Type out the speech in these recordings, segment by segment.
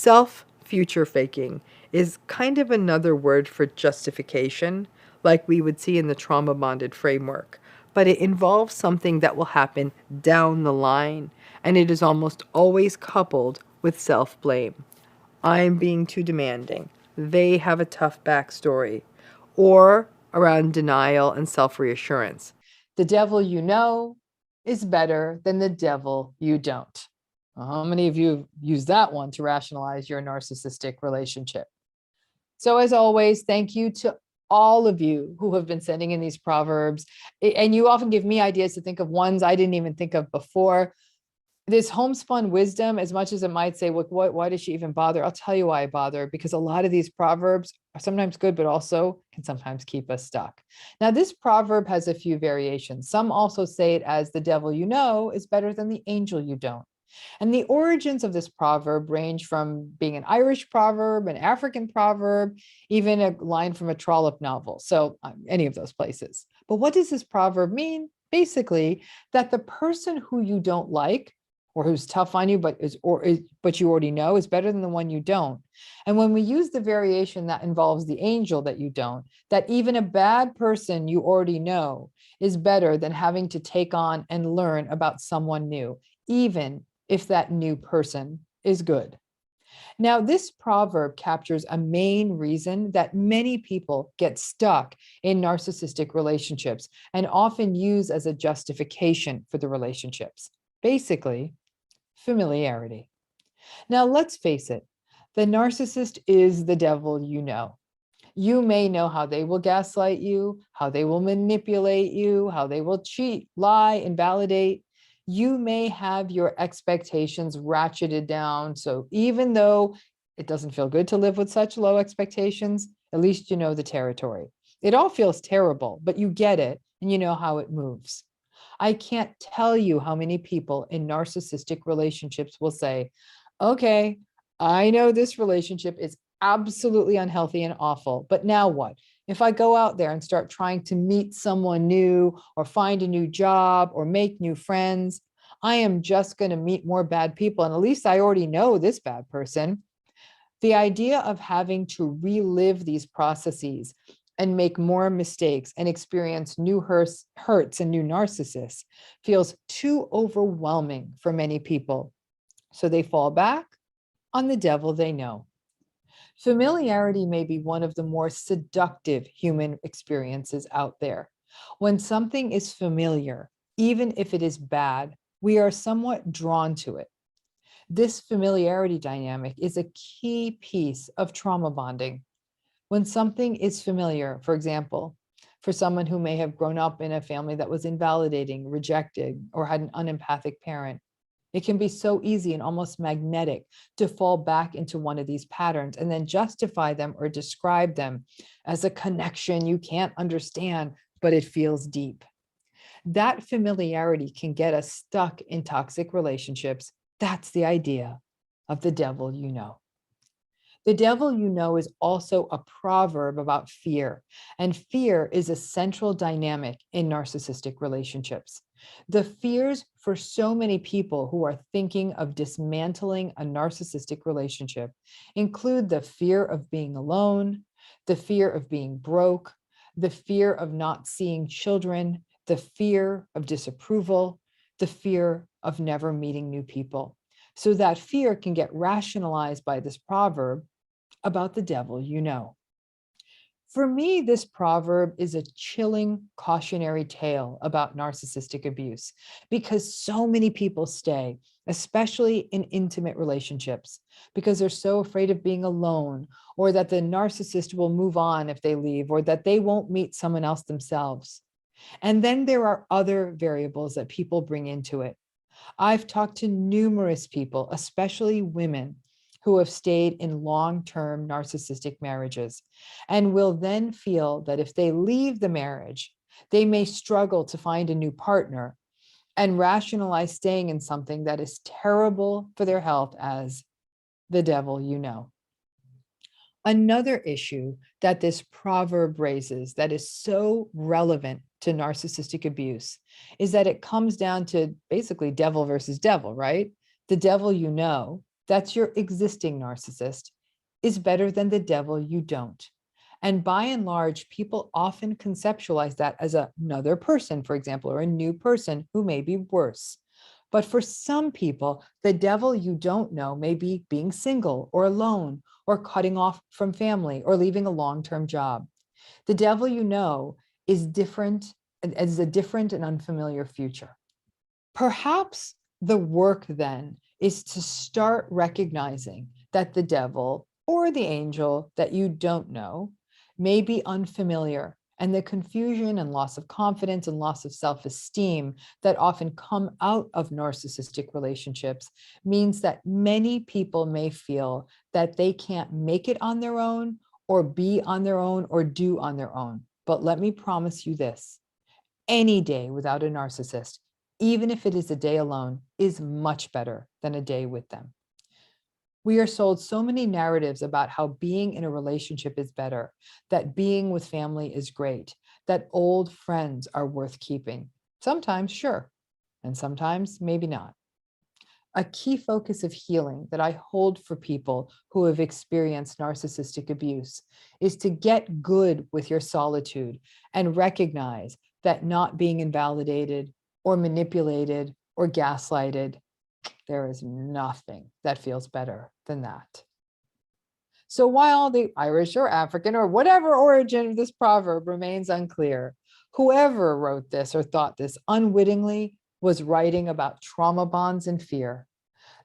Self-future faking is kind of another word for justification, like we would see in the trauma bonded framework, but it involves something that will happen down the line, and it is almost always coupled with self-blame. I'm being too demanding. They have a tough backstory. Or around denial and self-reassurance. The devil you know is better than the devil you don't. How many of you have used that one to rationalize your narcissistic relationship? So as always, thank you to all of you who have been sending in these proverbs. And you often give me ideas to think of ones I didn't even think of before. This homespun wisdom, as much as it might say, well, why does she even bother? I'll tell you why I bother, because a lot of these proverbs are sometimes good, but also can sometimes keep us stuck. Now, this proverb has a few variations. Some also say it as the devil you know is better than the angel you don't. And the origins of this proverb range from being an Irish proverb, an African proverb, even a line from a Trollope novel. So any of those places. But what does this proverb mean? Basically, that the person who you don't like, or who's tough on you, but you already know is better than the one you don't. And when we use the variation that involves the angel that you don't, that even a bad person you already know is better than having to take on and learn about someone new, even if that new person is good. Now, this proverb captures a main reason that many people get stuck in narcissistic relationships and often use as a justification for the relationships. Basically, familiarity. Now, let's face it, the narcissist is the devil you know. You may know how they will gaslight you, how they will manipulate you, how they will cheat, lie, invalidate. You may have your expectations ratcheted down. So even though it doesn't feel good to live with such low expectations, at least you know the territory. It all feels terrible, but you get it and you know how it moves. I can't tell you how many people in narcissistic relationships will say, okay, I know this relationship is absolutely unhealthy and awful, but now what? If I go out there and start trying to meet someone new or find a new job or make new friends, I am just going to meet more bad people. And at least I already know this bad person. The idea of having to relive these processes and make more mistakes and experience new hurts and new narcissists feels too overwhelming for many people. So they fall back on the devil they know. Familiarity may be one of the more seductive human experiences out there. When something is familiar, even if it is bad, we are somewhat drawn to it. This familiarity dynamic is a key piece of trauma bonding. When something is familiar, for example, for someone who may have grown up in a family that was invalidating, rejected, or had an unempathic parent, it can be so easy and almost magnetic to fall back into one of these patterns and then justify them or describe them as a connection you can't understand, but it feels deep. That familiarity can get us stuck in toxic relationships. That's the idea of the devil you know. The devil you know is also a proverb about fear, and fear is a central dynamic in narcissistic relationships. The fears for so many people who are thinking of dismantling a narcissistic relationship include the fear of being alone, the fear of being broke, the fear of not seeing children, the fear of disapproval, the fear of never meeting new people. So that fear can get rationalized by this proverb about the devil you know. For me, this proverb is a chilling cautionary tale about narcissistic abuse because so many people stay, especially in intimate relationships, because they're so afraid of being alone, or that the narcissist will move on if they leave, or that they won't meet someone else themselves. And then there are other variables that people bring into it. I've talked to numerous people, especially women, who have stayed in long-term narcissistic marriages and will then feel that if they leave the marriage, they may struggle to find a new partner and rationalize staying in something that is terrible for their health as the devil you know. Another issue that this proverb raises that is so relevant to narcissistic abuse is that it comes down to basically devil versus devil, right? The devil you know that's your existing narcissist, is better than the devil you don't. And by and large, people often conceptualize that as another person, for example, or a new person who may be worse. But for some people, the devil you don't know may be being single or alone or cutting off from family or leaving a long-term job. The devil you know is a different and unfamiliar future. Perhaps the work then is to start recognizing that the devil or the angel that you don't know may be unfamiliar, and the confusion and loss of confidence and loss of self-esteem that often come out of narcissistic relationships means that many people may feel that they can't make it on their own or be on their own or do on their own. But let me promise you this, any day without a narcissist, even if it is a day alone, is much better than a day with them. We are sold so many narratives about how being in a relationship is better, that being with family is great, that old friends are worth keeping. Sometimes, sure, and sometimes maybe not. A key focus of healing that I hold for people who have experienced narcissistic abuse is to get good with your solitude and recognize that not being invalidated or manipulated or gaslighted, there is nothing that feels better than that. So while the Irish or African or whatever origin of this proverb remains unclear, whoever wrote this or thought this unwittingly was writing about trauma bonds and fear.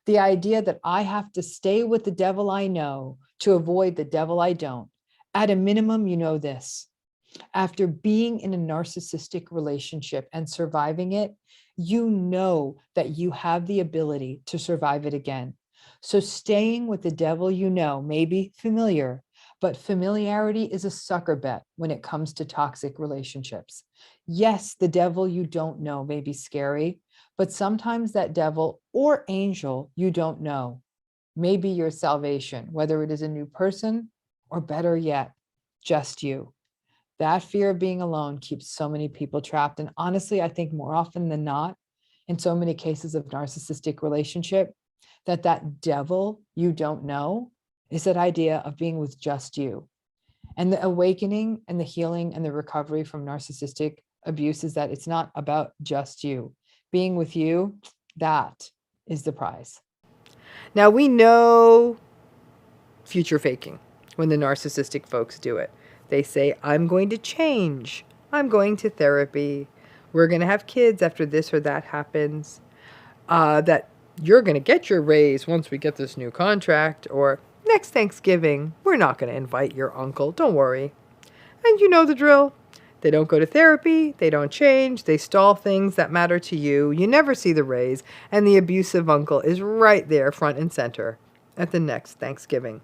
The idea that I have to stay with the devil I know to avoid the devil I don't. At a minimum, you know this. After being in a narcissistic relationship and surviving it, you know that you have the ability to survive it again. So staying with the devil you know may be familiar, but familiarity is a sucker bet when it comes to toxic relationships. Yes, the devil you don't know may be scary, but sometimes that devil or angel you don't know may be your salvation, whether it is a new person or better yet, just you. That fear of being alone keeps so many people trapped. And honestly, I think more often than not, in so many cases of narcissistic relationship, that devil you don't know is that idea of being with just you. And the awakening and the healing and the recovery from narcissistic abuse is that it's not about just you. Being with you, that is the prize. Now we know future faking when the narcissistic folks do it. They say, I'm going to change. I'm going to therapy. We're going to have kids after this or that happens. That you're going to get your raise once we get this new contract. Or next Thanksgiving, we're not going to invite your uncle. Don't worry. And you know the drill. They don't go to therapy. They don't change. They stall things that matter to you. You never see the raise. And the abusive uncle is right there front and center at the next Thanksgiving.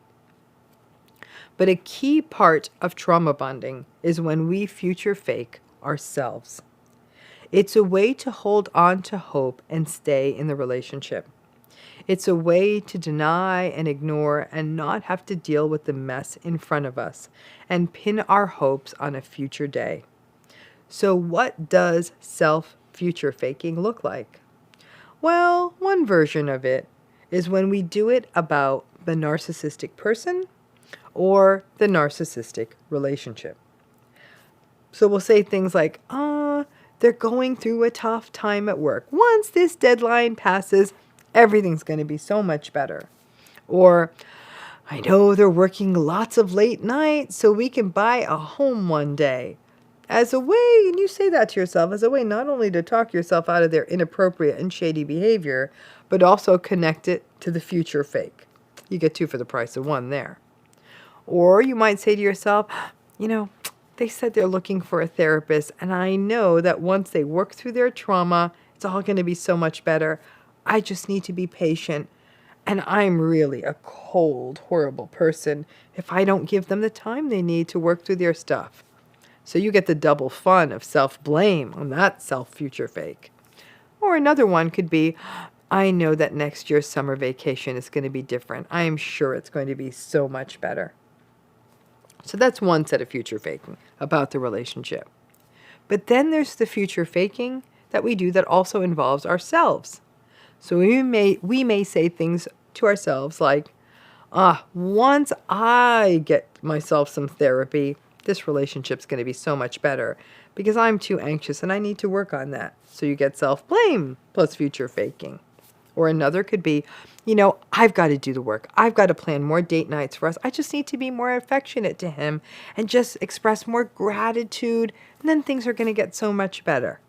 But a key part of trauma bonding is when we future fake ourselves. It's a way to hold on to hope and stay in the relationship. It's a way to deny and ignore and not have to deal with the mess in front of us and pin our hopes on a future day. So what does self-future faking look like? Well, one version of it is when we do it about the narcissistic person or the narcissistic relationship. So we'll say things like, they're going through a tough time at work. Once this deadline passes, everything's going to be so much better. Or, I know they're working lots of late nights so we can buy a home one day. As a way, and you say that to yourself, as a way not only to talk yourself out of their inappropriate and shady behavior, but also connect it to the future fake. You get two for the price of one there. Or you might say to yourself, they said they're looking for a therapist, and I know that once they work through their trauma, it's all going to be so much better. I just need to be patient. And I'm really a cold, horrible person if I don't give them the time they need to work through their stuff. So you get the double fun of self-blame on that self-future fake. Or another one could be, I know that next year's summer vacation is going to be different. I am sure it's going to be so much better. So that's one set of future faking about the relationship. But then there's the future faking that we do that also involves ourselves. So we may say things to ourselves like, once I get myself some therapy, this relationship's going to be so much better because I'm too anxious and I need to work on that. So you get self-blame plus future faking. Or another could be, I've got to do the work. I've got to plan more date nights for us. I just need to be more affectionate to him and just express more gratitude. And then things are going to get so much better.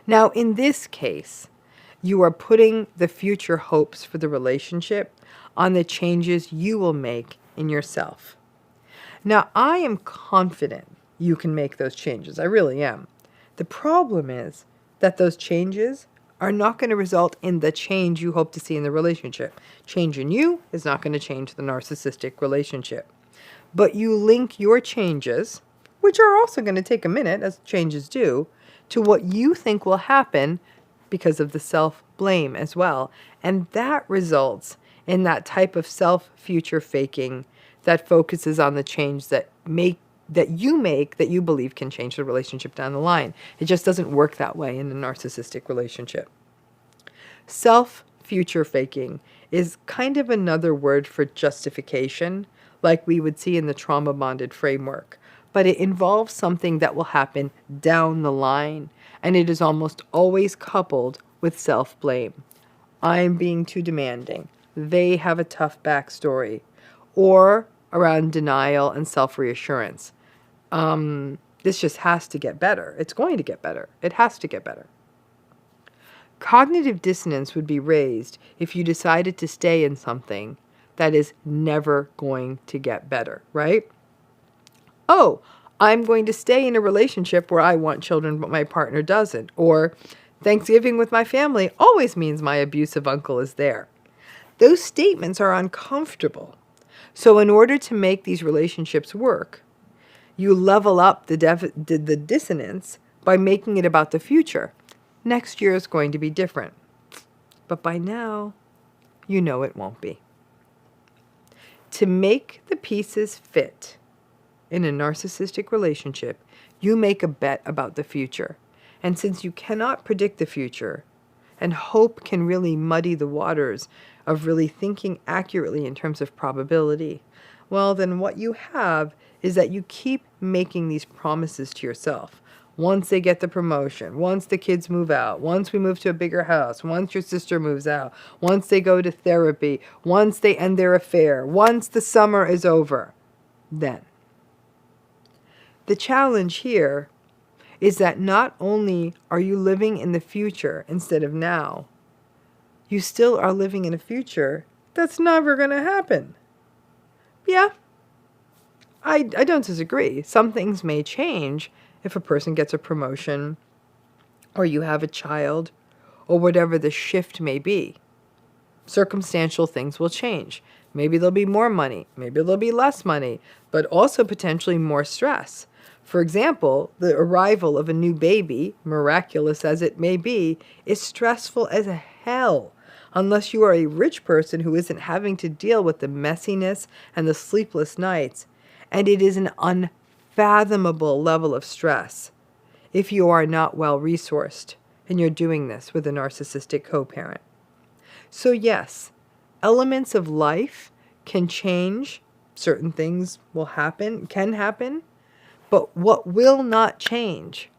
Now, in this case, you are putting the future hopes for the relationship on the changes you will make in yourself. Now, I am confident you can make those changes. I really am. The problem is that those changes are not going to result in the change you hope to see in the relationship. Change in you is not going to change the narcissistic relationship. But you link your changes, which are also going to take a minute, as changes do, to what you think will happen because of the self-blame as well. And that results in that type of self-future faking that focuses on the change that you believe can change the relationship down the line. It just doesn't work that way in a narcissistic relationship. Self-future faking is kind of another word for justification, like we would see in the trauma-bonded framework. But it involves something that will happen down the line, and it is almost always coupled with self-blame. I'm being too demanding. They have a tough backstory. Or around denial and self-reassurance. This just has to get better. It's going to get better. It has to get better. Cognitive dissonance would be raised if you decided to stay in something that is never going to get better, right? Oh, I'm going to stay in a relationship where I want children but my partner doesn't. Or Thanksgiving with my family always means my abusive uncle is there. Those statements are uncomfortable. So in order to make these relationships work, you level up the dissonance by making it about the future. Next year is going to be different. But by now, you know it won't be. To make the pieces fit in a narcissistic relationship, you make a bet about the future. And since you cannot predict the future, and hope can really muddy the waters of really thinking accurately in terms of probability, well, then what you have is that you keep making these promises to yourself. Once they get the promotion, once the kids move out, once we move to a bigger house, once your sister moves out, once they go to therapy, once they end their affair, once the summer is over, then. The challenge here is that not only are you living in the future instead of now, you still are living in a future that's never going to happen. Yeah, I don't disagree. Some things may change if a person gets a promotion or you have a child or whatever the shift may be. Circumstantial things will change. Maybe there'll be more money. Maybe there'll be less money, but also potentially more stress. For example, the arrival of a new baby, miraculous as it may be, is stressful as hell unless you are a rich person who isn't having to deal with the messiness and the sleepless nights. And it is an unfathomable level of stress if you are not well resourced and you're doing this with a narcissistic co-parent. So yes, elements of life can change. Certain things can happen. But what will not change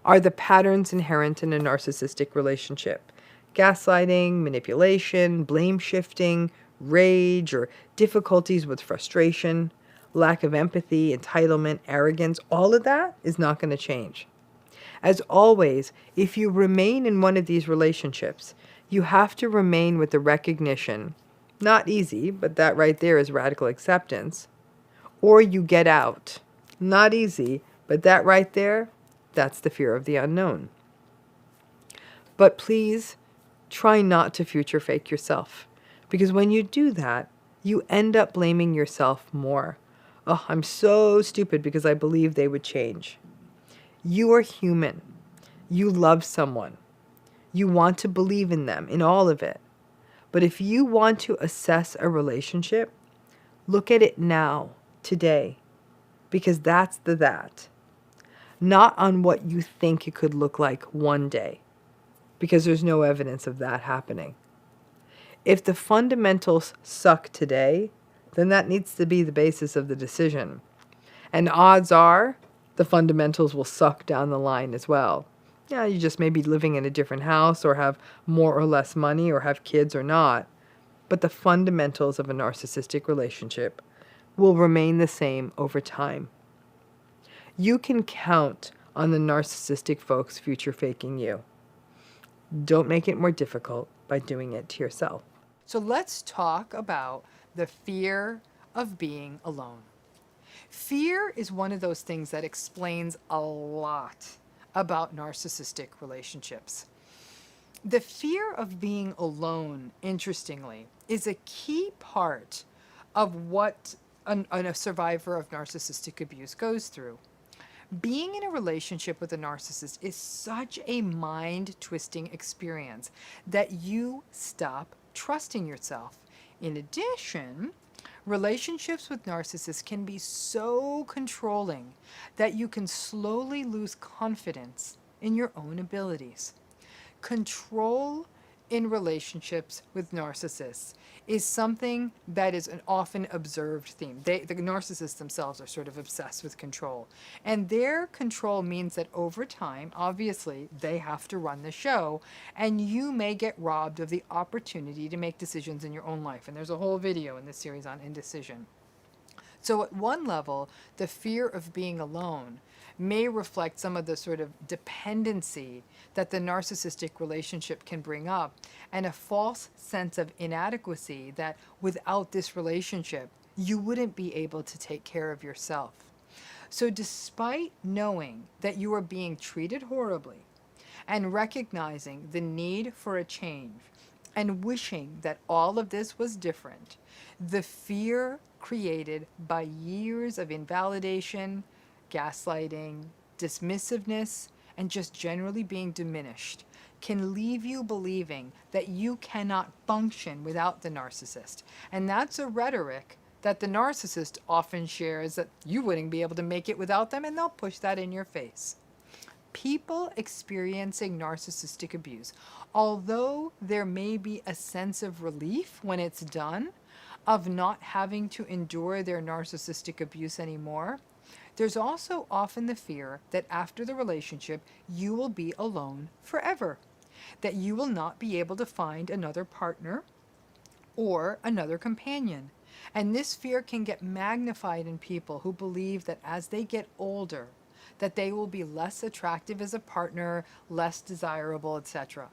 are the patterns inherent in a narcissistic relationship. Gaslighting, manipulation, blame shifting, rage, or difficulties with frustration, lack of empathy, entitlement, arrogance, all of that is not going to change. As always, if you remain in one of these relationships, you have to remain with the recognition, not easy, but that right there is radical acceptance, or you get out. Not easy, but that right there, that's the fear of the unknown. But please try not to future fake yourself, because when you do that, you end up blaming yourself more. Oh, I'm so stupid because I believe they would change. You are human. You love someone. You want to believe in them, in all of it. But if you want to assess a relationship, look at it now, today. Because that's that. Not on what you think it could look like one day. Because there's no evidence of that happening. If the fundamentals suck today, then that needs to be the basis of the decision. And odds are the fundamentals will suck down the line as well. Yeah, you just may be living in a different house or have more or less money or have kids or not. But the fundamentals of a narcissistic relationship will remain the same over time. You can count on the narcissistic folks future faking you. Don't make it more difficult by doing it to yourself. So let's talk about the fear of being alone. Fear is one of those things that explains a lot about narcissistic relationships. The fear of being alone, interestingly, is a key part of what a survivor of narcissistic abuse goes through. Being in a relationship with a narcissist is such a mind-twisting experience that you stop trusting yourself. In addition, relationships with narcissists can be so controlling that you can slowly lose confidence in your own abilities. Control in relationships with narcissists is something that is an often observed theme. The narcissists themselves are sort of obsessed with control. And their control means that over time, obviously, they have to run the show, and you may get robbed of the opportunity to make decisions in your own life. And there's a whole video in this series on indecision. So at one level, the fear of being alone may reflect some of the sort of dependency that the narcissistic relationship can bring up, and a false sense of inadequacy that without this relationship, you wouldn't be able to take care of yourself. So despite knowing that you are being treated horribly and recognizing the need for a change and wishing that all of this was different, the fear created by years of invalidation, gaslighting, dismissiveness, and just generally being diminished can leave you believing that you cannot function without the narcissist. And that's a rhetoric that the narcissist often shares, that you wouldn't be able to make it without them, and they'll push that in your face. People experiencing narcissistic abuse, although there may be a sense of relief when it's done, of not having to endure their narcissistic abuse anymore, there's also often the fear that after the relationship, you will be alone forever, that you will not be able to find another partner or another companion. And this fear can get magnified in people who believe that as they get older, that they will be less attractive as a partner, less desirable, etc.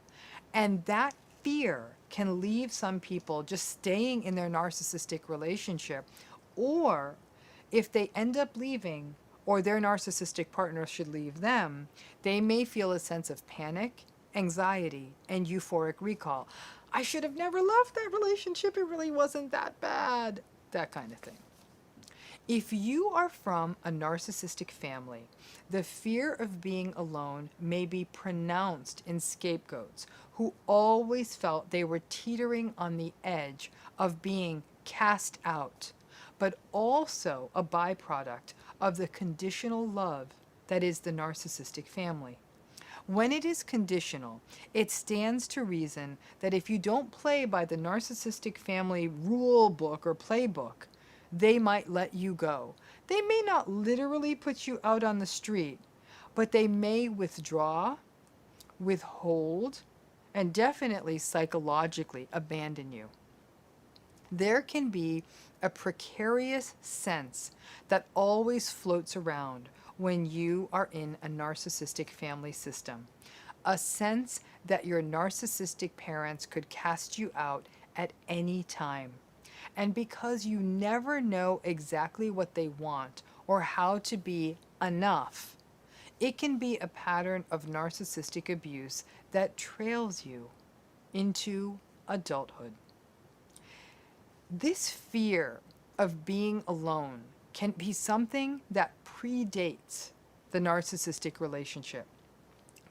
And that fear can leave some people just staying in their narcissistic relationship, or if they end up leaving or their narcissistic partner should leave them, they may feel a sense of panic, anxiety, and euphoric recall. I should have never left that relationship. It really wasn't that bad. That kind of thing. If you are from a narcissistic family, the fear of being alone may be pronounced in scapegoats who always felt they were teetering on the edge of being cast out, but also a byproduct of the conditional love that is the narcissistic family. When it is conditional, it stands to reason that if you don't play by the narcissistic family rule book or playbook, they might let you go. They may not literally put you out on the street, but they may withdraw, withhold, and definitely psychologically abandon you. There can be a precarious sense that always floats around when you are in a narcissistic family system. A sense that your narcissistic parents could cast you out at any time. And because you never know exactly what they want or how to be enough, it can be a pattern of narcissistic abuse that trails you into adulthood. This fear of being alone can be something that predates the narcissistic relationship.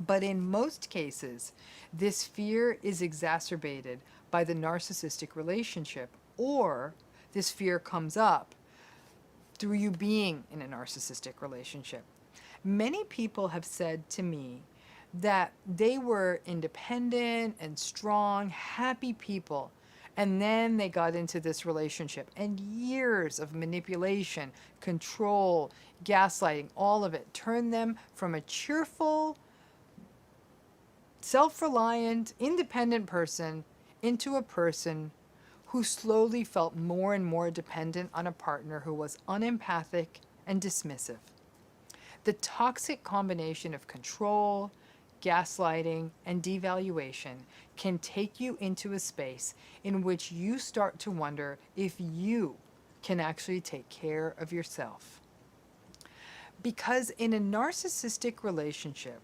But in most cases, this fear is exacerbated by the narcissistic relationship, or this fear comes up through you being in a narcissistic relationship. Many people have said to me that they were independent and strong, happy people, And then they got into this relationship, and years of manipulation, control, gaslighting, all of it turned them from a cheerful, self reliant, independent person into a person who slowly felt more and more dependent on a partner who was unempathic and dismissive. The toxic combination of control, gaslighting, and devaluation can take you into a space in which you start to wonder if you can actually take care of yourself. Because in a narcissistic relationship,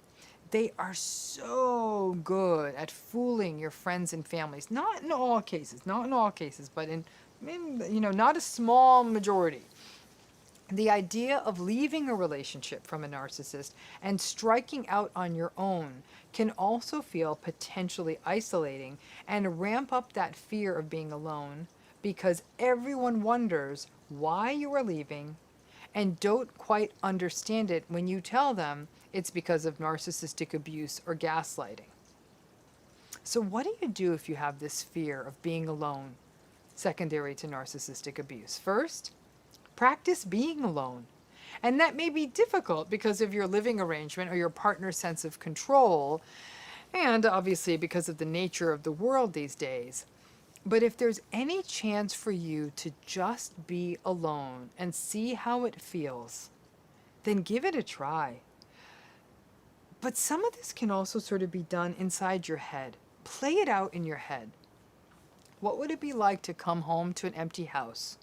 they are so good at fooling your friends and families. Not in all cases, not in all cases, but not a small majority. The idea of leaving a relationship from a narcissist and striking out on your own can also feel potentially isolating and ramp up that fear of being alone, because everyone wonders why you are leaving and don't quite understand it when you tell them it's because of narcissistic abuse or gaslighting. So, what do you do if you have this fear of being alone, secondary to narcissistic abuse? First, practice being alone. And that may be difficult because of your living arrangement or your partner's sense of control, and obviously because of the nature of the world these days. But if there's any chance for you to just be alone and see how it feels, then give it a try. But some of this can also sort of be done inside your head. Play it out in your head. What would it be like to come home to an empty house?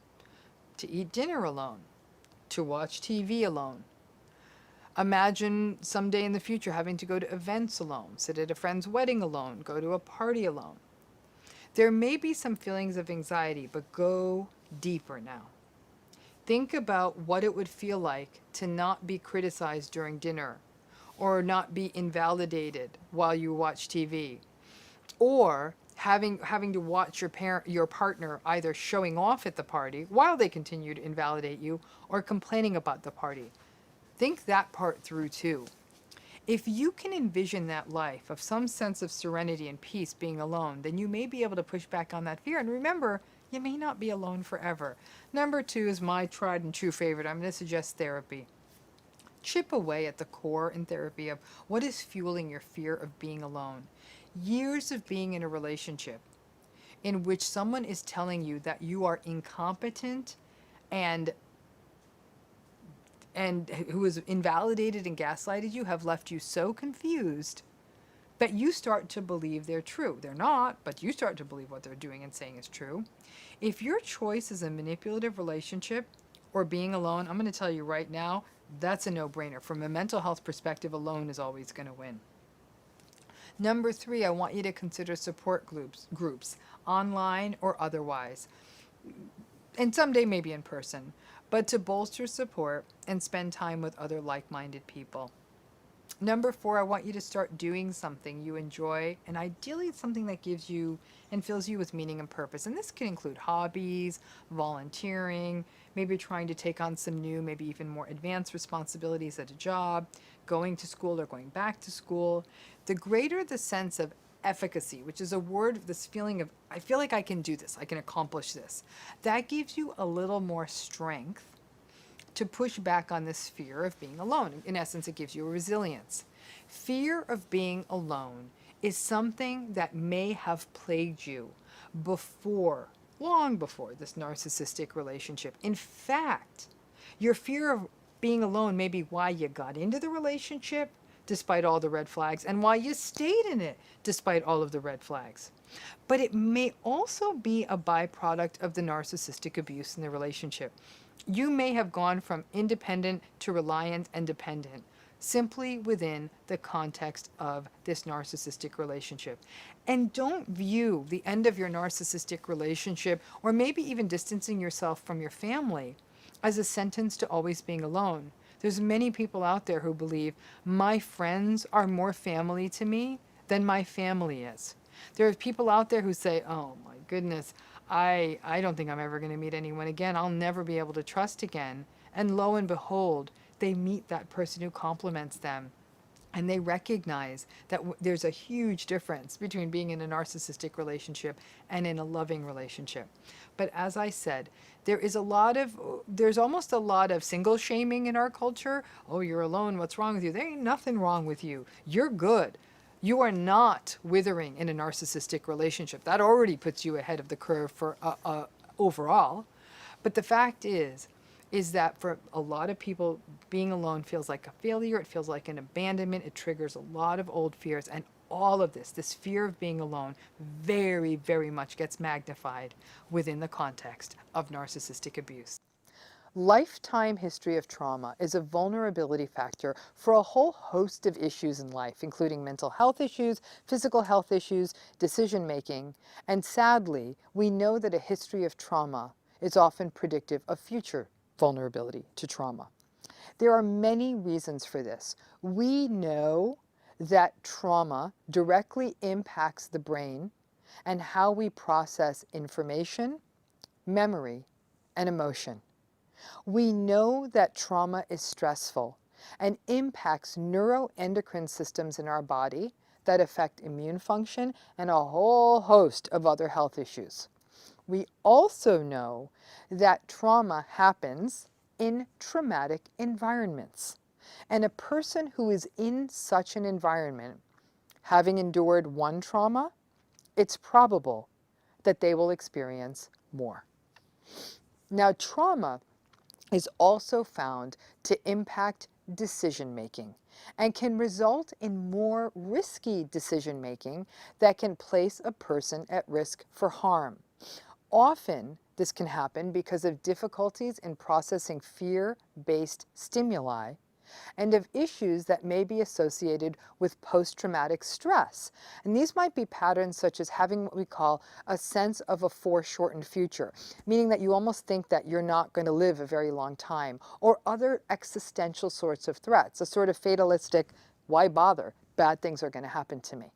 To eat dinner alone? To watch TV alone? Imagine someday in the future having to go to events alone, sit at a friend's wedding alone, go to a party alone. There may be some feelings of anxiety, but go deeper now. Think about what it would feel like to not be criticized during dinner, or not be invalidated while you watch TV, or having to watch your partner either showing off at the party while they continue to invalidate you or complaining about the party. Think that part through too. If you can envision that life of some sense of serenity and peace being alone, then you may be able to push back on that fear. And remember, you may not be alone forever. Number 2 is my tried and true favorite. I'm going to suggest therapy. Chip away at the core in therapy of what is fueling your fear of being alone. Years of being in a relationship in which someone is telling you that you are incompetent and who has invalidated and gaslighted you have left you so confused that you start to believe they're true. They're not, but you start to believe what they're doing and saying is true. If your choice is a manipulative relationship or being alone, I'm going to tell you right now, that's a no-brainer. From a mental health perspective, alone is always going to win. Number 3, I want you to consider support groups, online or otherwise, and someday maybe in person, but to bolster support and spend time with other like-minded people. Number 4, I want you to start doing something you enjoy, and ideally it's something that gives you and fills you with meaning and purpose. And this can include hobbies, volunteering, maybe trying to take on some new, maybe even more advanced responsibilities at a job, going to school or going back to school. The greater the sense of efficacy, which is a word, this feeling of, I feel like I can do this, I can accomplish this, that gives you a little more strength to push back on this fear of being alone. In essence, it gives you a resilience. Fear of being alone is something that may have plagued you before, long before this narcissistic relationship. In fact, your fear of being alone may be why you got into the relationship despite all the red flags and why you stayed in it despite all of the red flags. But it may also be a byproduct of the narcissistic abuse in the relationship. You may have gone from independent to reliant and dependent simply within the context of this narcissistic relationship. And don't view the end of your narcissistic relationship, or maybe even distancing yourself from your family, as a sentence to always being alone. There's many people out there who believe my friends are more family to me than my family is. There are people out there who say, oh my goodness, I don't think I'm ever going to meet anyone again. I'll never be able to trust again. And lo and behold, they meet that person who compliments them And they recognize that there's a huge difference between being in a narcissistic relationship and in a loving relationship. But as I said, there's almost a lot of single shaming in our culture. Oh, you're alone. What's wrong with you? There ain't nothing wrong with you. You're good. You are not withering in a narcissistic relationship. That already puts you ahead of the curve for overall. But the fact is that for a lot of people, being alone feels like a failure. It feels like an abandonment. It triggers a lot of old fears. And all of this fear of being alone, very, very much gets magnified within the context of narcissistic abuse. Lifetime history of trauma is a vulnerability factor for a whole host of issues in life, including mental health issues, physical health issues, decision making. And sadly, we know that a history of trauma is often predictive of future vulnerability to trauma. There are many reasons for this. We know that trauma directly impacts the brain and how we process information, memory, and emotion. We know that trauma is stressful and impacts neuroendocrine systems in our body that affect immune function and a whole host of other health issues. We also know that trauma happens in traumatic environments. And a person who is in such an environment, having endured one trauma, it's probable that they will experience more. Now, trauma is also found to impact decision making and can result in more risky decision making that can place a person at risk for harm. Often, this can happen because of difficulties in processing fear-based stimuli and of issues that may be associated with post-traumatic stress. And these might be patterns such as having what we call a sense of a foreshortened future, meaning that you almost think that you're not going to live a very long time, or other existential sorts of threats, a sort of fatalistic, why bother? Bad things are going to happen to me.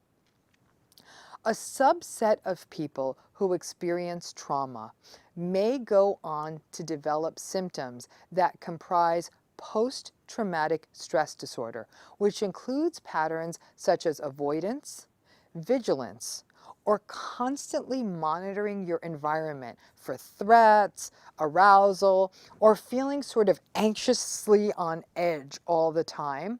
A subset of people who experience trauma may go on to develop symptoms that comprise post-traumatic stress disorder, which includes patterns such as avoidance, vigilance, or constantly monitoring your environment for threats, arousal, or feeling sort of anxiously on edge all the time,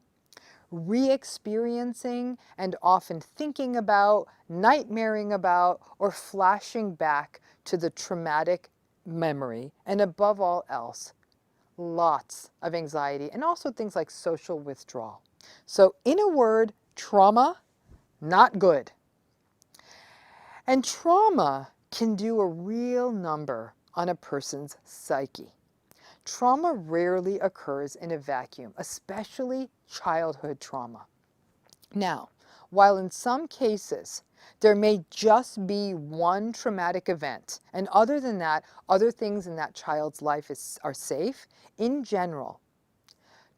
re-experiencing and often thinking about, nightmaring about, or flashing back to the traumatic memory, and above all else, lots of anxiety and also things like social withdrawal. So in a word, trauma, not good. And trauma can do a real number on a person's psyche. Trauma rarely occurs in a vacuum, especially childhood trauma. Now, while in some cases there may just be one traumatic event, and other than that, other things in that child's life are safe, in general,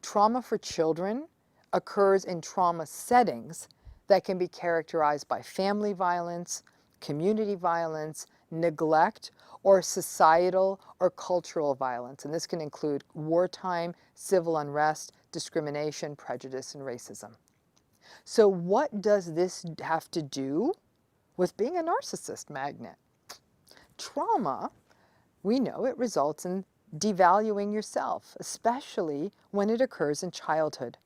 trauma for children occurs in trauma settings that can be characterized by family violence, community violence, neglect, or societal or cultural violence. And this can include wartime, civil unrest, discrimination, prejudice, and racism. So what does this have to do with being a narcissist magnet? Trauma, we know it results in devaluing yourself, especially when it occurs in childhood.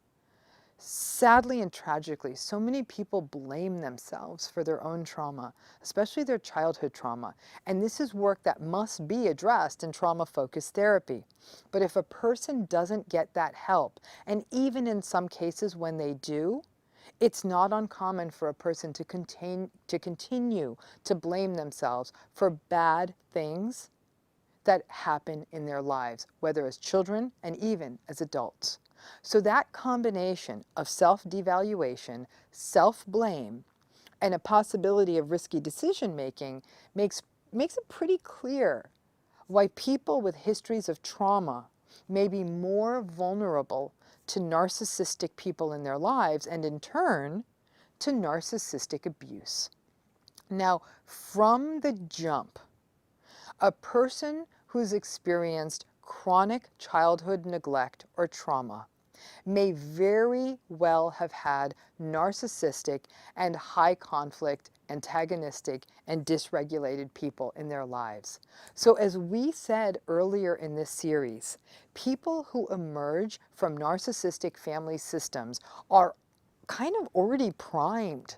Sadly and tragically, so many people blame themselves for their own trauma, especially their childhood trauma. And this is work that must be addressed in trauma-focused therapy. But if a person doesn't get that help, and even in some cases when they do, it's not uncommon for a person to continue to blame themselves for bad things that happen in their lives, whether as children and even as adults. So that combination of self-devaluation, self-blame, and a possibility of risky decision-making makes it pretty clear why people with histories of trauma may be more vulnerable to narcissistic people in their lives and in turn to narcissistic abuse. Now, from the jump, a person who's experienced chronic childhood neglect or trauma may very well have had narcissistic and high conflict, antagonistic, and dysregulated people in their lives. So as we said earlier in this series, people who emerge from narcissistic family systems are kind of already primed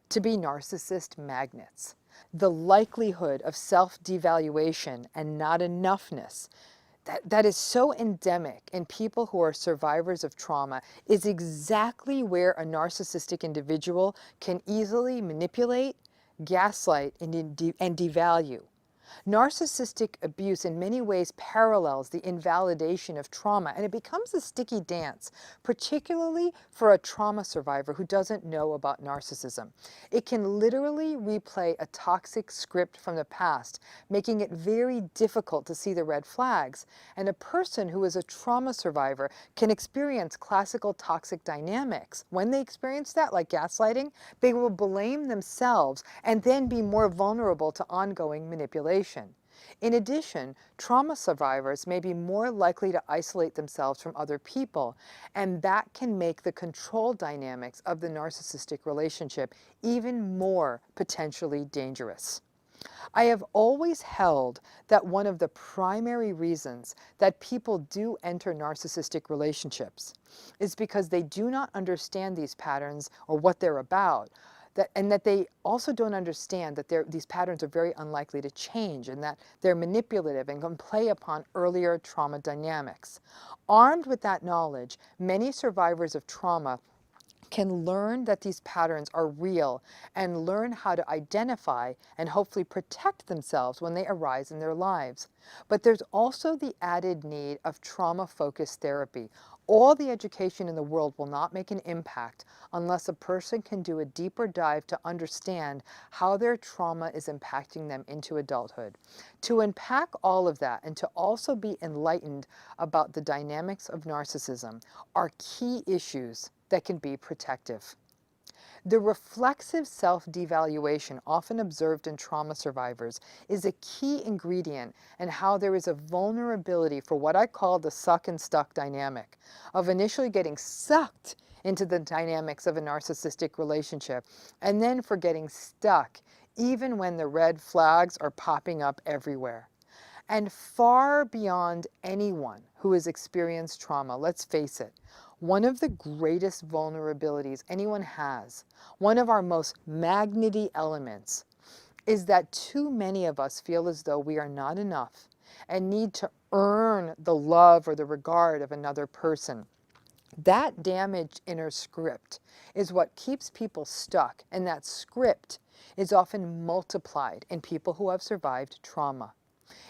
to be narcissist magnets. The likelihood of self-devaluation and not enoughness that is so endemic in people who are survivors of trauma is exactly where a narcissistic individual can easily manipulate, gaslight, and devalue. Narcissistic abuse in many ways parallels the invalidation of trauma, and it becomes a sticky dance, particularly for a trauma survivor who doesn't know about narcissism. It can literally replay a toxic script from the past, making it very difficult to see the red flags. And a person who is a trauma survivor can experience classical toxic dynamics. When they experience that, like gaslighting, they will blame themselves and then be more vulnerable to ongoing manipulation. In addition, trauma survivors may be more likely to isolate themselves from other people, and that can make the control dynamics of the narcissistic relationship even more potentially dangerous. I have always held that one of the primary reasons that people do enter narcissistic relationships is because they do not understand these patterns or what they're about, and that they also don't understand that these patterns are very unlikely to change and that they're manipulative and can play upon earlier trauma dynamics. Armed with that knowledge, many survivors of trauma can learn that these patterns are real and learn how to identify and hopefully protect themselves when they arise in their lives. But there's also the added need of trauma-focused therapy. All the education in the world will not make an impact unless a person can do a deeper dive to understand how their trauma is impacting them into adulthood. To unpack all of that and to also be enlightened about the dynamics of narcissism are key issues that can be protective. The reflexive self-devaluation often observed in trauma survivors is a key ingredient in how there is a vulnerability for what I call the suck and stuck dynamic, of initially getting sucked into the dynamics of a narcissistic relationship and then for getting stuck even when the red flags are popping up everywhere. And far beyond anyone who has experienced trauma, let's face it, one of the greatest vulnerabilities anyone has, one of our most magnety elements, is that too many of us feel as though we are not enough and need to earn the love or the regard of another person. That damaged inner script is what keeps people stuck, and that script is often multiplied in people who have survived trauma.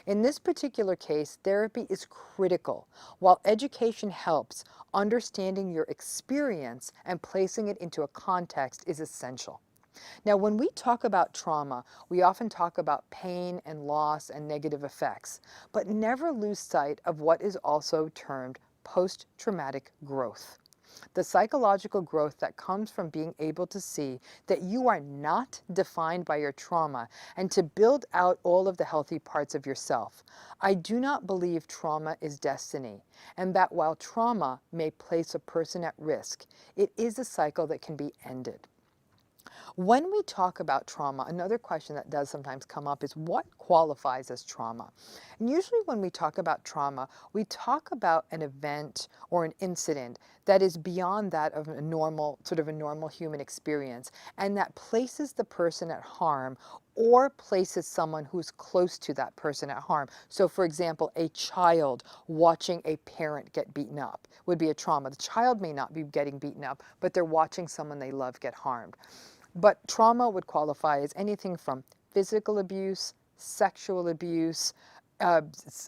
In this particular case, therapy is critical. While education helps, understanding your experience and placing it into a context is essential. Now, when we talk about trauma, we often talk about pain and loss and negative effects, but never lose sight of what is also termed post-traumatic growth. The psychological growth that comes from being able to see that you are not defined by your trauma and to build out all of the healthy parts of yourself. I do not believe trauma is destiny, and that while trauma may place a person at risk, it is a cycle that can be ended. When we talk about trauma, another question that does sometimes come up is what qualifies as trauma? And usually when we talk about trauma, we talk about an event or an incident that is beyond that of a normal, sort of a normal human experience, and that places the person at harm or places someone who's close to that person at harm. So for example, a child watching a parent get beaten up would be a trauma. The child may not be getting beaten up, but they're watching someone they love get harmed. But trauma would qualify as anything from physical abuse, sexual abuse,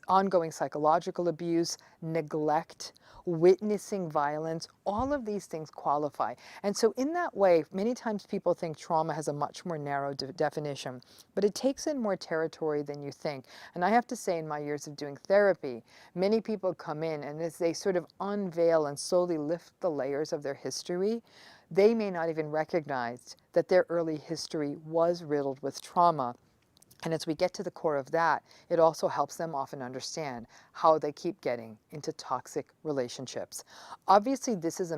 ongoing psychological abuse, neglect, witnessing violence. All of these things qualify. And so in that way, many times people think trauma has a much more narrow definition, but it takes in more territory than you think. And I have to say, in my years of doing therapy, many people come in and as they sort of unveil and slowly lift the layers of their history, they may not even recognize that their early history was riddled with trauma. And as we get to the core of that, it also helps them often understand how they keep getting into toxic relationships. Obviously, this is a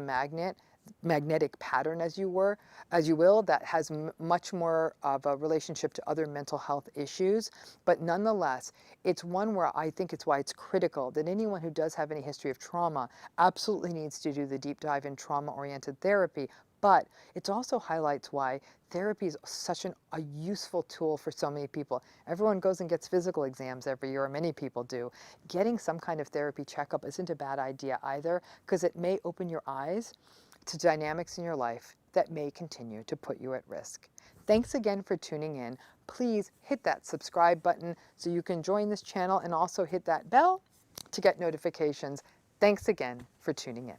magnetic pattern, as you will, that has much more of a relationship to other mental health issues. But nonetheless, it's one where I think it's why it's critical that anyone who does have any history of trauma absolutely needs to do the deep dive in trauma-oriented therapy. But it also highlights why therapy is such a useful tool for so many people. Everyone goes and gets physical exams every year, or many people do. Getting some kind of therapy checkup isn't a bad idea either, because it may open your eyes to dynamics in your life that may continue to put you at risk. Thanks again for tuning in. Please hit that subscribe button so you can join this channel, and also hit that bell to get notifications. Thanks again for tuning in.